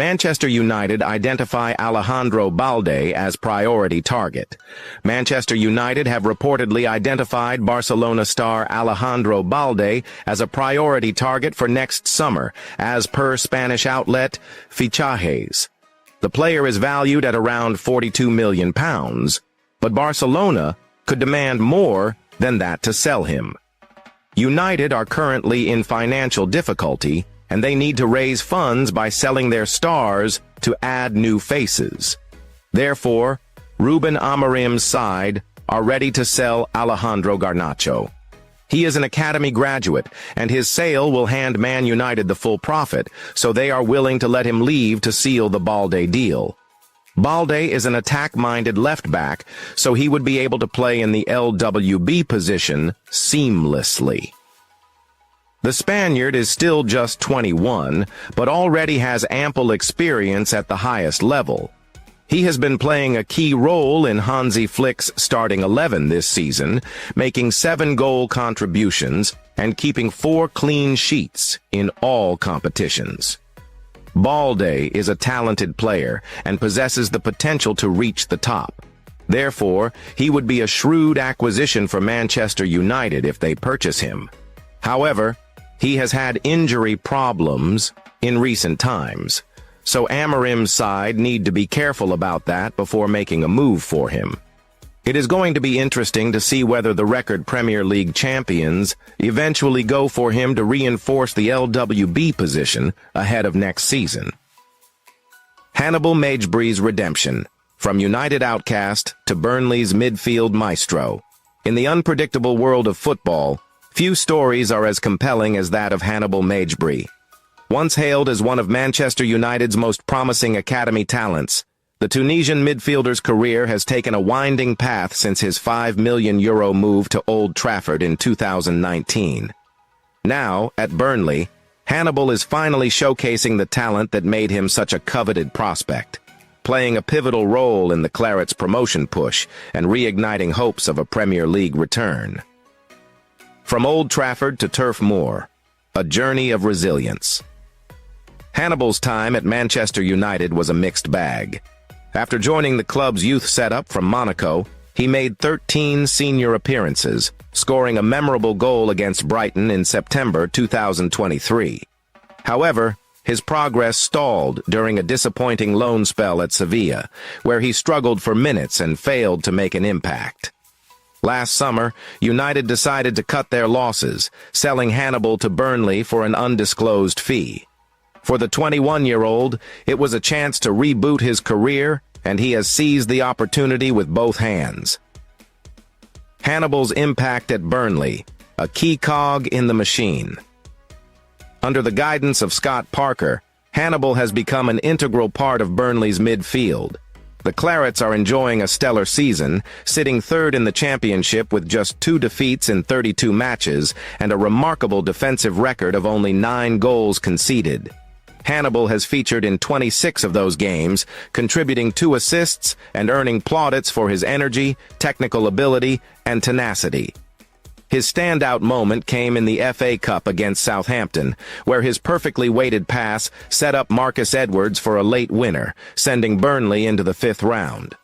Manchester United identify Alejandro Balde as priority target. Manchester United have reportedly identified Barcelona star Alejandro Balde as a priority target for next summer, as per Spanish outlet Fichajes. The player is valued at around £42 million, but Barcelona could demand more than that to sell him. United are currently in financial difficulty, and they need to raise funds by selling their stars to add new faces. Therefore, Ruben Amorim's side are ready to sell Alejandro Garnacho. He is an academy graduate, and his sale will hand Man United the full profit, so they are willing to let him leave to seal the Balde deal. Balde is an attack-minded left-back, so he would be able to play in the LWB position seamlessly. The Spaniard is still just 21, but already has ample experience at the highest level. He has been playing a key role in Hansi Flick's starting 11 this season, making 7 goal contributions and keeping 4 clean sheets in all competitions. Balde is a talented player and possesses the potential to reach the top. Therefore, he would be a shrewd acquisition for Manchester United if they purchase him. However, he has had injury problems in recent times, so Amorim's side need to be careful about that before making a move for him. It is going to be interesting to see whether the record Premier League champions eventually go for him to reinforce the LWB position ahead of next season. Hannibal Mejbri's redemption, from United outcast to Burnley's midfield maestro. In the unpredictable world of football, few stories are as compelling as that of Hannibal Mejbri. Once hailed as one of Manchester United's most promising academy talents, the Tunisian midfielder's career has taken a winding path since his €5 million move to Old Trafford in 2019. Now, at Burnley, Hannibal is finally showcasing the talent that made him such a coveted prospect, playing a pivotal role in the Clarets' promotion push and reigniting hopes of a Premier League return. From Old Trafford to Turf Moor, a journey of resilience. Hannibal's time at Manchester United was a mixed bag. After joining the club's youth setup from Monaco, he made 13 senior appearances, scoring a memorable goal against Brighton in September 2023. However, his progress stalled during a disappointing loan spell at Sevilla, where he struggled for minutes and failed to make an impact. Last summer, United decided to cut their losses, selling Hannibal to Burnley for an undisclosed fee. For the 21-year-old, it was a chance to reboot his career, and he has seized the opportunity with both hands. Hannibal's impact at Burnley, a key cog in the machine. Under the guidance of Scott Parker, Hannibal has become an integral part of Burnley's midfield. The Clarets are enjoying a stellar season, sitting third in the championship with just 2 defeats in 32 matches and a remarkable defensive record of only 9 goals conceded. Hannibal has featured in 26 of those games, contributing 2 assists and earning plaudits for his energy, technical ability, and tenacity. His standout moment came in the FA Cup against Southampton, where his perfectly weighted pass set up Marcus Edwards for a late winner, sending Burnley into the 5th round.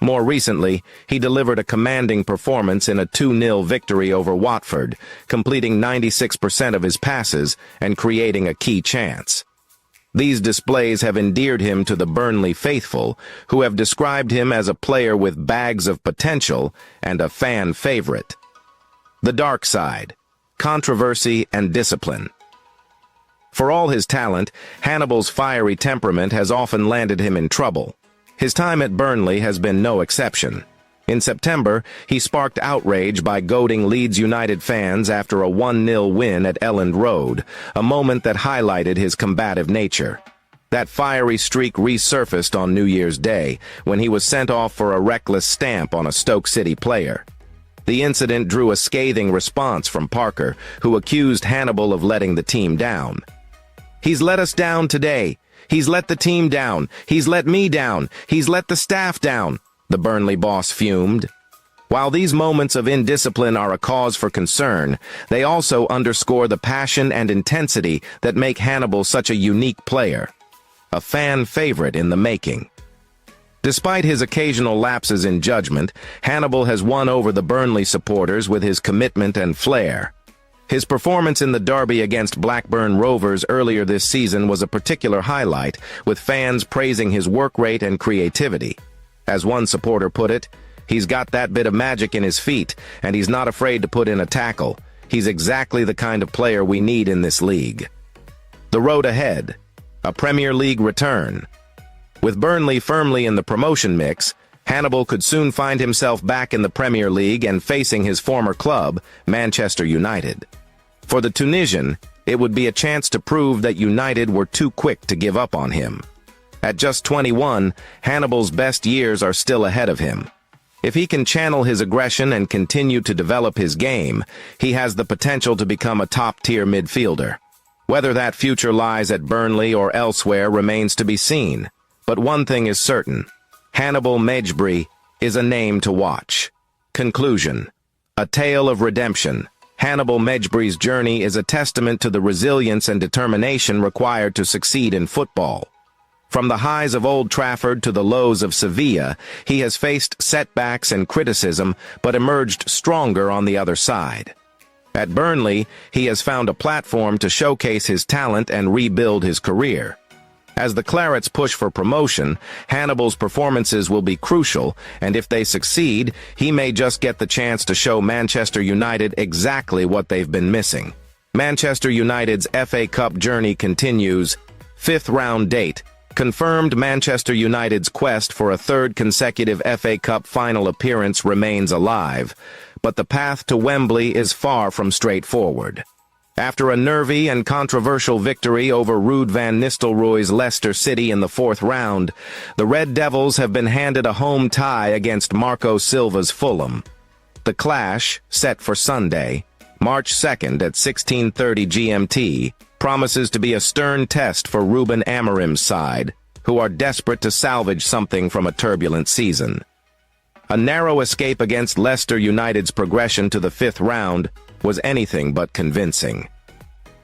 More recently, he delivered a commanding performance in a 2-0 victory over Watford, completing 96% of his passes and creating a key chance. These displays have endeared him to the Burnley faithful, who have described him as a player with bags of potential and a fan favorite. The dark side, controversy and discipline. For all his talent, Hannibal's fiery temperament has often landed him in trouble. His time at Burnley has been no exception. In September, he sparked outrage by goading Leeds United fans after a 1-0 win at Elland Road, a moment that highlighted his combative nature. That fiery streak resurfaced on New Year's Day, when he was sent off for a reckless stamp on a Stoke City player. The incident drew a scathing response from Parker, who accused Hannibal of letting the team down. "He's let us down today. He's let the team down. He's let me down. He's let the staff down," the Burnley boss fumed. While these moments of indiscipline are a cause for concern, they also underscore the passion and intensity that make Hannibal such a unique player. a fan favorite in the making. Despite his occasional lapses in judgment, Hannibal has won over the Burnley supporters with his commitment and flair. His performance in the derby against Blackburn Rovers earlier this season was a particular highlight, with fans praising his work rate and creativity. As one supporter put it, "He's got that bit of magic in his feet, and he's not afraid to put in a tackle. He's exactly the kind of player we need in this league." The road ahead: a Premier League return. With Burnley firmly in the promotion mix, Hannibal could soon find himself back in the Premier League and facing his former club, Manchester United. For the Tunisian, it would be a chance to prove that United were too quick to give up on him. At just 21, Hannibal's best years are still ahead of him. If he can channel his aggression and continue to develop his game, he has the potential to become a top-tier midfielder. Whether that future lies at Burnley or elsewhere remains to be seen. But one thing is certain: Hannibal Mejbri is a name to watch. Conclusion: a tale of redemption. Hannibal Mejbri's journey is a testament to the resilience and determination required to succeed in football. From the highs of Old Trafford to the lows of Sevilla, he has faced setbacks and criticism, but emerged stronger on the other side. At Burnley, he has found a platform to showcase his talent and rebuild his career. As the Clarets push for promotion, Hannibal's performances will be crucial, and if they succeed, he may just get the chance to show Manchester United exactly what they've been missing. Manchester United's FA Cup journey continues. Fifth round date: confirmed. Manchester United's quest for a third consecutive FA Cup final appearance remains alive, but the path to Wembley is far from straightforward. After a nervy and controversial victory over Ruud van Nistelrooy's Leicester City in the fourth round, the Red Devils have been handed a home tie against Marco Silva's Fulham. The clash, set for Sunday, March 2nd at 16:30 GMT, promises to be a stern test for Ruben Amorim's side, who are desperate to salvage something from a turbulent season. A narrow escape against Leicester United's progression to the fifth round was anything but convincing.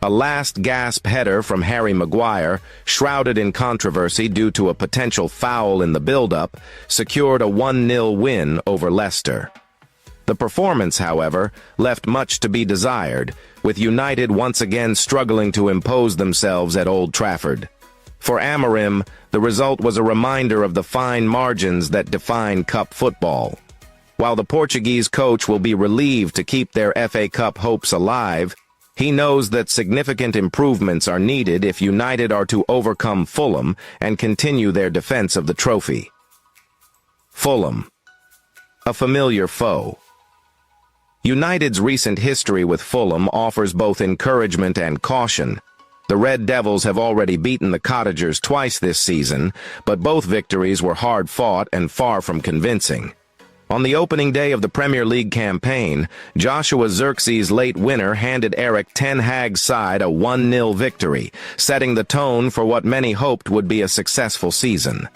A last-gasp header from Harry Maguire, shrouded in controversy due to a potential foul in the build-up, secured a 1-0 win over Leicester. The performance, however, left much to be desired, with United once again struggling to impose themselves at Old Trafford. For Amorim, the result was a reminder of the fine margins that define cup football. While the Portuguese coach will be relieved to keep their FA Cup hopes alive, he knows that significant improvements are needed if United are to overcome Fulham and continue their defense of the trophy. Fulham, a familiar foe. United's recent history with Fulham offers both encouragement and caution. The Red Devils have already beaten the Cottagers twice this season, but both victories were hard-fought and far from convincing. On the opening day of the Premier League campaign, Joshua Zirkzee's late winner handed Erik ten Hag's side a 1-0 victory, setting the tone for what many hoped would be a successful season.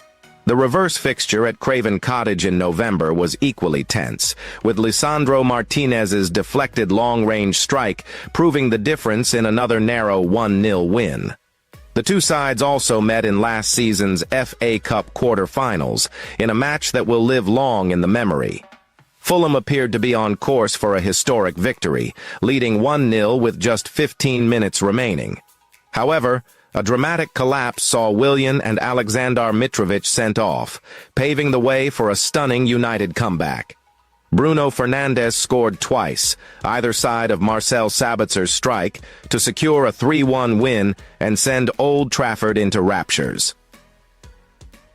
The reverse fixture at Craven Cottage in November was equally tense, with Lisandro Martinez's deflected long-range strike proving the difference in another narrow 1-0 win. The two sides also met in last season's FA Cup quarter-finals, in a match that will live long in the memory. Fulham appeared to be on course for a historic victory, leading 1-0 with just 15 minutes remaining. However, a dramatic collapse saw Willian and Aleksandar Mitrovic sent off, paving the way for a stunning United comeback. Bruno Fernandes scored twice, either side of Marcel Sabitzer's strike, to secure a 3-1 win and send Old Trafford into raptures.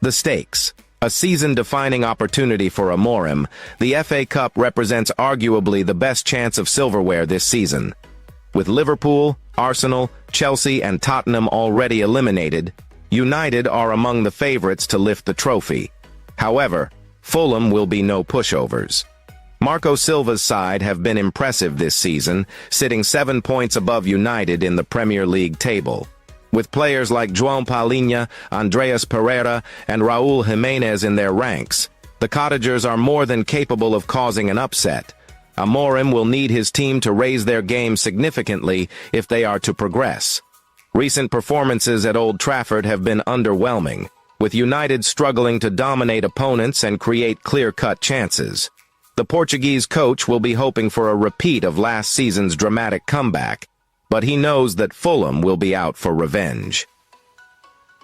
The stakes: a season-defining opportunity for Amorim, the FA Cup represents arguably the best chance of silverware this season. With Liverpool, Arsenal, Chelsea, and Tottenham already eliminated, United are among the favourites to lift the trophy. However, Fulham will be no pushovers. Marco Silva's side have been impressive this season, sitting 7 points above United in the Premier League table. With players like João Palhinha, Andreas Pereira, and Raúl Jiménez in their ranks, the Cottagers are more than capable of causing an upset. Amorim will need his team to raise their game significantly if they are to progress. Recent performances at Old Trafford have been underwhelming, with United struggling to dominate opponents and create clear-cut chances. The Portuguese coach will be hoping for a repeat of last season's dramatic comeback, but he knows that Fulham will be out for revenge.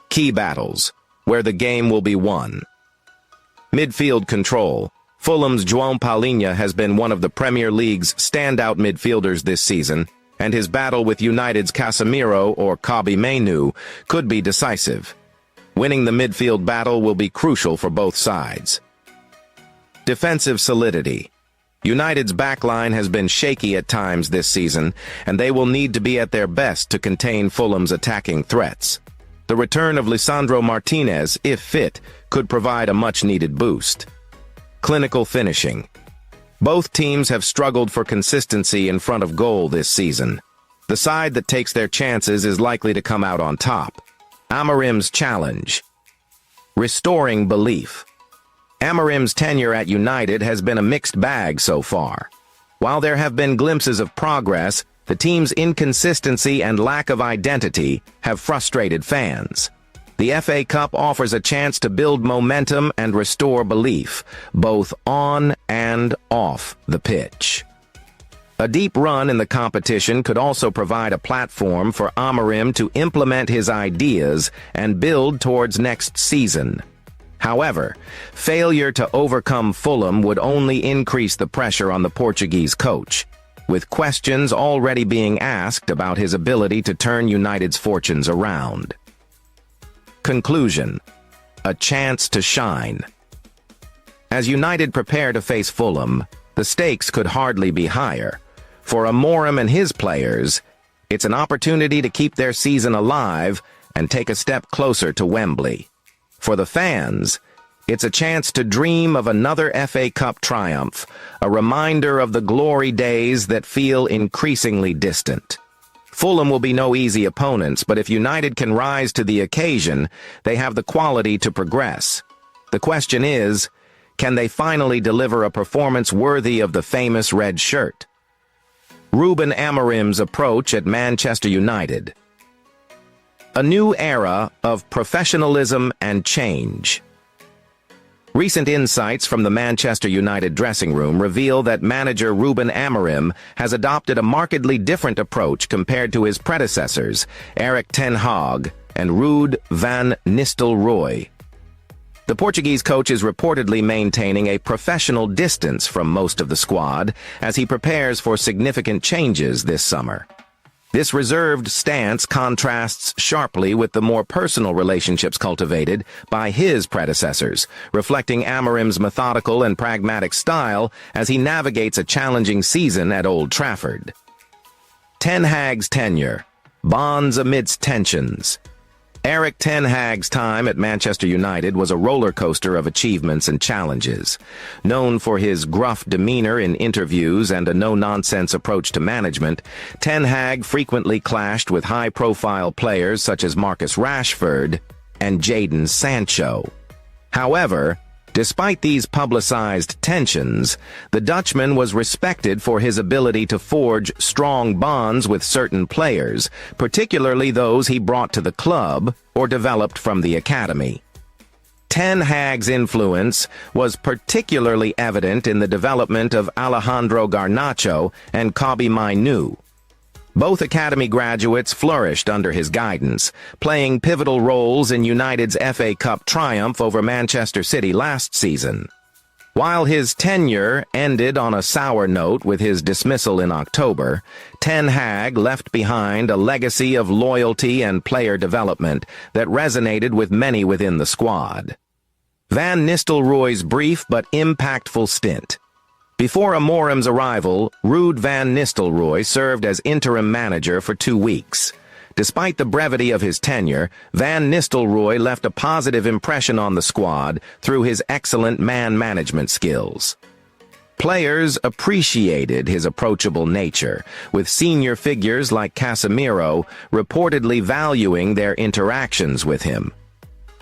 Key battles, where the game will be won. Midfield control. Fulham's João Palhinha has been one of the Premier League's standout midfielders this season, and his battle with United's Casemiro or Kobbie Mainoo could be decisive. Winning the midfield battle will be crucial for both sides. Defensive solidity. United's backline has been shaky at times this season, and they will need to be at their best to contain Fulham's attacking threats. The return of Lisandro Martinez, if fit, could provide a much-needed boost. Clinical finishing. Both teams have struggled for consistency in front of goal this season. The side that takes their chances is likely to come out on top. Amorim's challenge. Restoring belief. Amorim's tenure at United has been a mixed bag so far. While there have been glimpses of progress, the team's inconsistency and lack of identity have frustrated fans. The FA Cup offers a chance to build momentum and restore belief, both on and off the pitch. A deep run in the competition could also provide a platform for Amorim to implement his ideas and build towards next season. However, failure to overcome Fulham would only increase the pressure on the Portuguese coach, with questions already being asked about his ability to turn United's fortunes around. Conclusion. A chance to shine. As United prepare to face Fulham, the stakes could hardly be higher. For Amorim and his players, it's an opportunity to keep their season alive and take a step closer to Wembley. For the fans, it's a chance to dream of another FA Cup triumph, a reminder of the glory days that feel increasingly distant. Fulham will be no easy opponents, but if United can rise to the occasion, they have the quality to progress. The question is, can they finally deliver a performance worthy of the famous red shirt? Ruben Amorim's approach at Manchester United. A new era of professionalism and change. Recent insights from the Manchester United dressing room reveal that manager Ruben Amorim has adopted a markedly different approach compared to his predecessors, Erik ten Hag and Ruud van Nistelrooy. The Portuguese coach is reportedly maintaining a professional distance from most of the squad as he prepares for significant changes this summer. This reserved stance contrasts sharply with the more personal relationships cultivated by his predecessors, reflecting Amorim's methodical and pragmatic style as he navigates a challenging season at Old Trafford. Ten Hag's tenure. Bonds amidst tensions. Erik ten Hag's time at Manchester United was a roller coaster of achievements and challenges. Known for his gruff demeanor in interviews and a no-nonsense approach to management, ten Hag frequently clashed with high-profile players such as Marcus Rashford and Jadon Sancho. However, despite these publicized tensions, the Dutchman was respected for his ability to forge strong bonds with certain players, particularly those he brought to the club or developed from the academy. Ten Hag's influence was particularly evident in the development of Alejandro Garnacho and Kobbie Mainoo. Both academy graduates flourished under his guidance, playing pivotal roles in United's FA Cup triumph over Manchester City last season. While his tenure ended on a sour note with his dismissal in October, ten Hag left behind a legacy of loyalty and player development that resonated with many within the squad. Van Nistelrooy's brief but impactful stint. Before Amorim's arrival, Ruud van Nistelrooy served as interim manager for 2 weeks. Despite the brevity of his tenure, Van Nistelrooy left a positive impression on the squad through his excellent man management skills. Players appreciated his approachable nature, with senior figures like Casemiro reportedly valuing their interactions with him.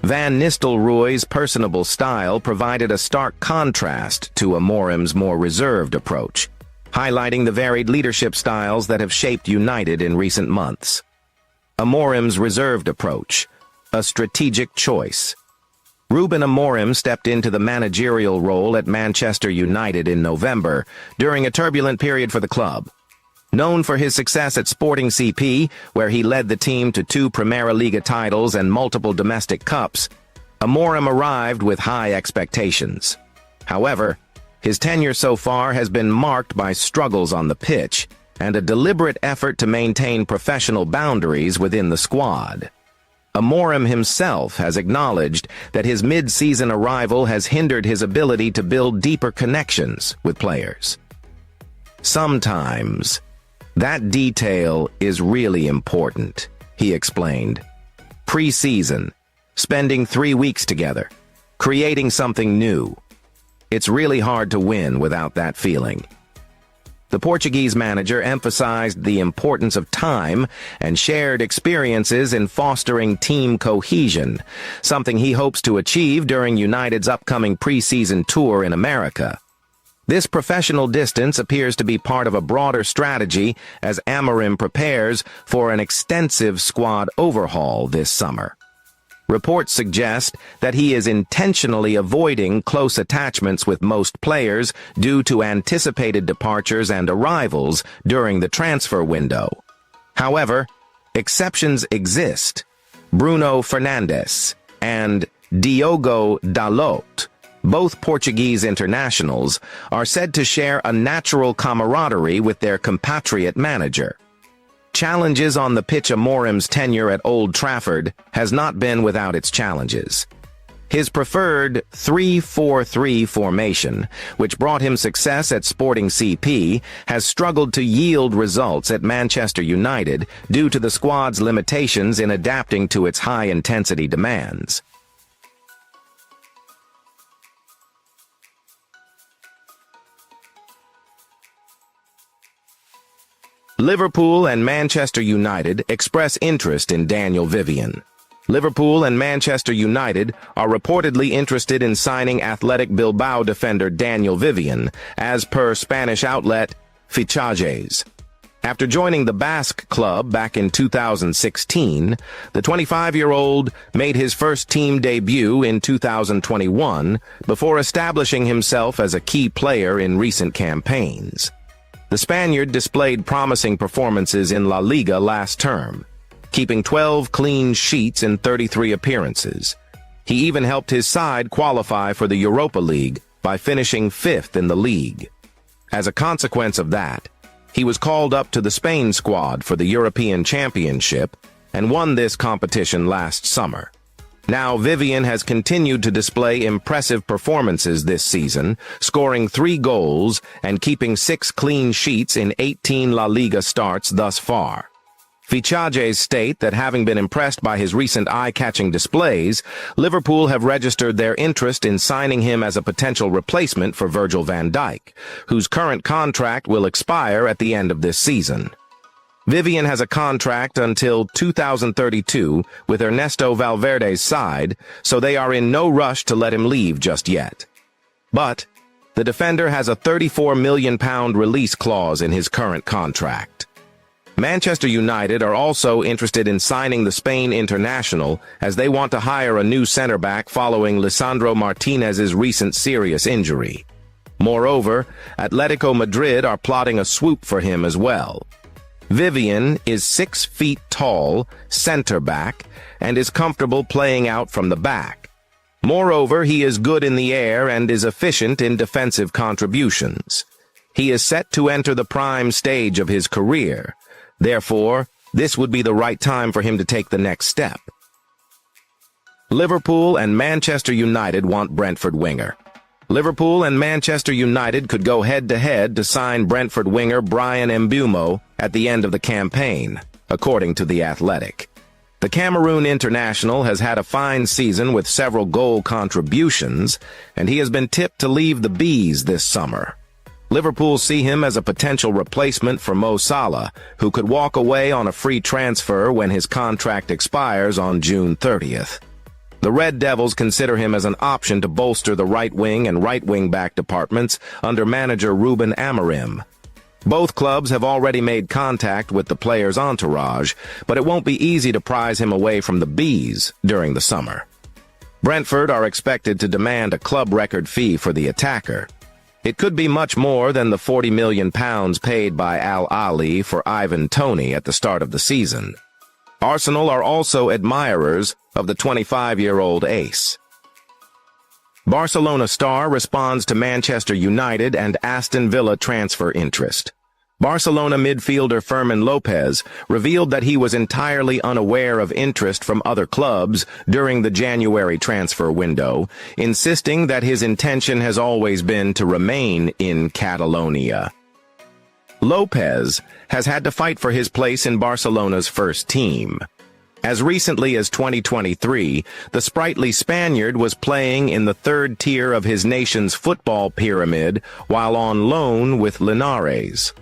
Van Nistelrooy's personable style provided a stark contrast to Amorim's more reserved approach, highlighting the varied leadership styles that have shaped United in recent months. Amorim's reserved approach, a strategic choice. Ruben Amorim stepped into the managerial role at Manchester United in November, during a turbulent period for the club. Known for his success at Sporting CP, where he led the team to 2 Primera Liga titles and multiple domestic cups, Amorim arrived with high expectations. However, his tenure so far has been marked by struggles on the pitch and a deliberate effort to maintain professional boundaries within the squad. Amorim himself has acknowledged that his mid-season arrival has hindered his ability to build deeper connections with players. Sometimes, that detail is really important, he explained. Pre-season, spending 3 weeks together, creating something new. It's really hard to win without that feeling. The Portuguese manager emphasized the importance of time and shared experiences in fostering team cohesion, something he hopes to achieve during United's upcoming pre-season tour in America. This professional distance appears to be part of a broader strategy as Amorim prepares for an extensive squad overhaul this summer. Reports suggest that he is intentionally avoiding close attachments with most players due to anticipated departures and arrivals during the transfer window. However, exceptions exist. Bruno Fernandes and Diogo Dalot, both Portuguese internationals, are said to share a natural camaraderie with their compatriot manager. Challenges on the pitch. Amorim's tenure at Old Trafford has not been without its challenges. His preferred 3-4-3 formation, which brought him success at Sporting CP, has struggled to yield results at Manchester United due to the squad's limitations in adapting to its high-intensity demands. Liverpool and Manchester United express interest in Daniel Vivian. Liverpool and Manchester United are reportedly interested in signing Athletic Bilbao defender Daniel Vivian, as per Spanish outlet Fichajes. After joining the Basque club back in 2016, the 25-year-old made his first team debut in 2021 before establishing himself as a key player in recent campaigns. The Spaniard displayed promising performances in La Liga last term, keeping 12 clean sheets in 33 appearances. He even helped his side qualify for the Europa League by finishing 5th in the league. As a consequence of that, he was called up to the Spain squad for the European Championship and won this competition last summer. Now, Vivian has continued to display impressive performances this season, scoring 3 goals and keeping 6 clean sheets in 18 La Liga starts thus far. Fichajes state that having been impressed by his recent eye-catching displays, Liverpool have registered their interest in signing him as a potential replacement for Virgil van Dijk, whose current contract will expire at the end of this season. Vivian has a contract until 2032 with Ernesto Valverde's side, so they are in no rush to let him leave just yet. But the defender has a £34 million release clause in his current contract. Manchester United are also interested in signing the Spain international as they want to hire a new centre-back following Lisandro Martinez's recent serious injury. Moreover, Atletico Madrid are plotting a swoop for him as well. Vivian is 6 feet tall, center-back, and is comfortable playing out from the back. Moreover, he is good in the air and is efficient in defensive contributions. He is set to enter the prime stage of his career. Therefore, this would be the right time for him to take the next step. Liverpool and Manchester United want Brentford winger. Liverpool and Manchester United could go head-to-head to sign Brentford winger Bryan Mbeumo at the end of the campaign, according to The Athletic. The Cameroon international has had a fine season with several goal contributions, and he has been tipped to leave the Bees this summer. Liverpool see him as a potential replacement for Mo Salah, who could walk away on a free transfer when his contract expires on June 30th. The Red Devils consider him as an option to bolster the right wing and right wing back departments under manager Ruben Amorim. Both clubs have already made contact with the player's entourage, but it won't be easy to prise him away from the Bees during the summer. Brentford are expected to demand a club record fee for the attacker. It could be much more than the £40 million paid by Al Ahly for Ivan Toney at the start of the season. Arsenal are also admirers of the 25-year-old ace. Barcelona star responds to Manchester United and Aston Villa transfer interest. Barcelona midfielder Fermin Lopez revealed that he was entirely unaware of interest from other clubs during the January transfer window, insisting that his intention has always been to remain in Catalonia. Lopez has had to fight for his place in Barcelona's first team. As recently as 2023, the sprightly Spaniard was playing in the third tier of his nation's football pyramid while on loan with Linares.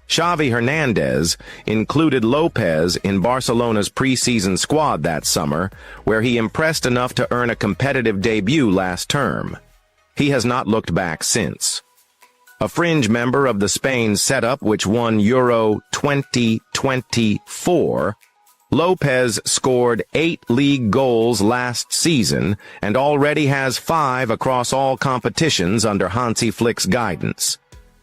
Xavi Hernandez included Lopez in Barcelona's preseason squad that summer, where he impressed enough to earn a competitive debut last term. He has not looked back since. A fringe member of the Spain setup which won Euro 2024, Lopez scored 8 league goals last season and already has 5 across all competitions under Hansi Flick's guidance.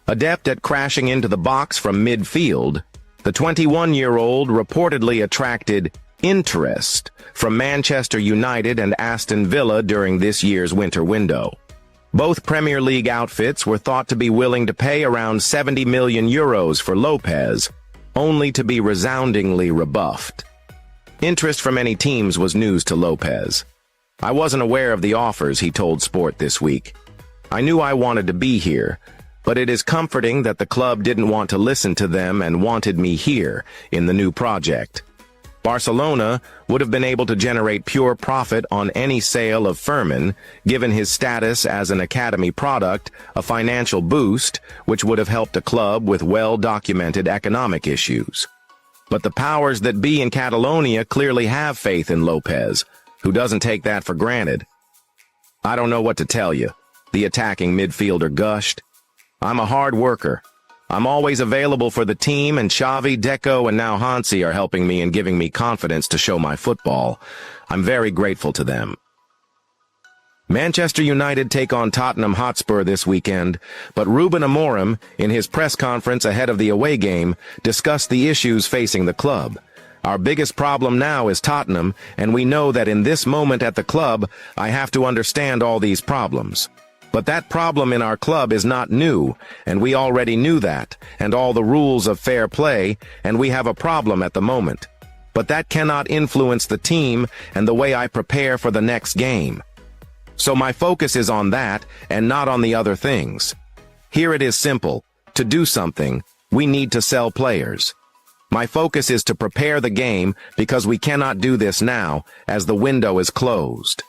Adept at crashing into the box from midfield, the 21-year-old reportedly attracted interest from Manchester United and Aston Villa during this year's winter window. Both Premier League outfits were thought to be willing to pay around €70 million for Lopez, only to be resoundingly rebuffed. Interest from any teams was news to Lopez. "I wasn't aware of the offers," he told Sport this week. "I knew I wanted to be here, but it is comforting that the club didn't want to listen to them and wanted me here in the new project." Barcelona would have been able to generate pure profit on any sale of Fermin, given his status as an academy product, a financial boost, which would have helped a club with well-documented economic issues. But the powers that be in Catalonia clearly have faith in Lopez, who doesn't take that for granted. "I don't know what to tell you," the attacking midfielder gushed. "I'm a hard worker. I'm always available for the team, and Xavi, Deco, and now Hansi are helping me and giving me confidence to show my football. I'm very grateful to them." Manchester United take on Tottenham Hotspur this weekend, but Ruben Amorim, in his press conference ahead of the away game, discussed the issues facing the club. "Our biggest problem now is Tottenham, and we know that in this moment at the club, I have to understand all these problems. But that problem in our club is not new, and we already knew that, and all the rules of fair play, and we have a problem at the moment. But that cannot influence the team and the way I prepare for the next game. So my focus is on that and not on the other things. Here it is simple. To do something, we need to sell players. My focus is to prepare the game because we cannot do this now, as the window is closed.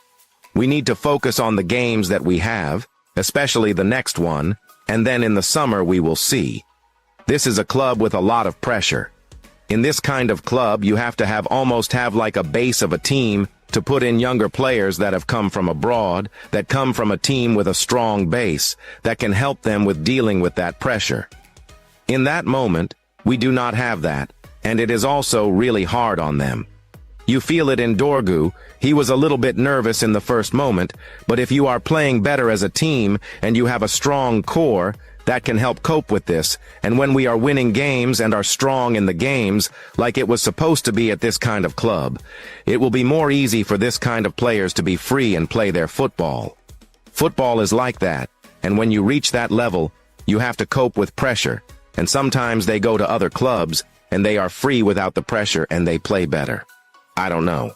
We need to focus on the games that we have, especially the next one, and then in the summer we will see. This is a club with a lot of pressure. In this kind of club, you have to almost have like a base of a team to put in younger players that have come from abroad, that come from a team with a strong base, that can help them with dealing with that pressure. In that moment, we do not have that, and it is also really hard on them. You feel it in Dorgu. He was a little bit nervous in the first moment, but if you are playing better as a team and you have a strong core, that can help cope with this, and when we are winning games and are strong in the games, like it was supposed to be at this kind of club, it will be more easy for this kind of players to be free and play their football. Football is like that, and when you reach that level, you have to cope with pressure, and sometimes they go to other clubs, and they are free without the pressure and they play better. I don't know.